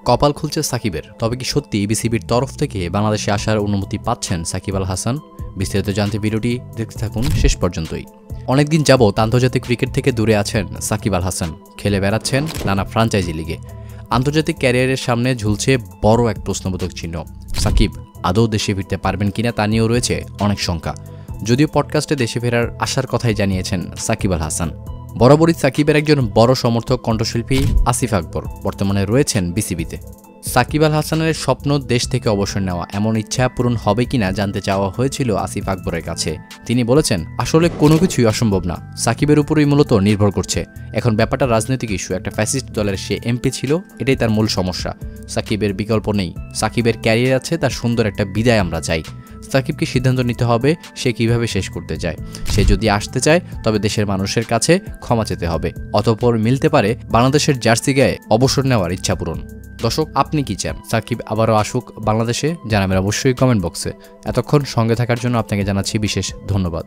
কপাল খুলছে সাকিবের। তবে কি সত্যি বিসিবির তরফ থেকে বাংলাদেশে আসার অনুমতি পাচ্ছেন সাকিব আল হাসান? বিস্তারিত জানতে ভিডিওটি দেখতে থাকুন শেষ পর্যন্তই। অনেকদিন যাবৎ আন্তর্জাতিক ক্রিকেট থেকে দূরে আছেন সাকিব আল হাসান। খেলে বেড়াচ্ছেন নানা ফ্রাঞ্চাইজি লিগে। আন্তর্জাতিক ক্যারিয়ারের সামনে ঝুলছে বড় এক প্রশ্নবোধক চিহ্ন। সাকিব আদৌ দেশে ফিরতে পারবেন কিনা তা নিয়েও রয়েছে অনেক শঙ্কা। যদিও পডকাস্টে দেশে ফেরার আশার কথাই জানিয়েছেন সাকিব আল হাসান। বরাবরই সাকিবের একজন বড় সমর্থক কণ্ঠশিল্পী আসিফ আকবর বর্তমানে রয়েছেন বিসিবিতে। সাকিব আল হাসানের স্বপ্ন দেশ থেকে অবসর নেওয়া, এমন ইচ্ছা পূরণ হবে কিনা জানতে চাওয়া হয়েছিল আসিফ আকবরের কাছে। তিনি বলেছেন, আসলে কোনো কিছুই অসম্ভব না, সাকিবের উপরই মূলত নির্ভর করছে। এখন ব্যাপারটা রাজনৈতিক ইস্যু। একটা ফ্যাসিস্ট দলের সে এমপি ছিল, এটাই তার মূল সমস্যা। সাকিবের বিকল্প নেই, সাকিবের ক্যারিয়ার আছে, তার সুন্দর একটা বিদায় আমরা চাই। সাকিবকে সিদ্ধান্ত নিতে হবে সে কিভাবে শেষ করতে চায়। সে যদি আসতে চায় তবে দেশের মানুষের কাছে ক্ষমা চেতে হবে, অতঃপর মিলতে পারে বাংলাদেশের জার্সি গায়ে অবসর নেওয়ার ইচ্ছা পূরণ। দর্শক, আপনি কি চান সাকিব আবারও আসুক বাংলাদেশে? জানাবেন অবশ্যই কমেন্ট বক্সে। এতক্ষণ সঙ্গে থাকার জন্য আপনাকে জানাচ্ছি বিশেষ ধন্যবাদ।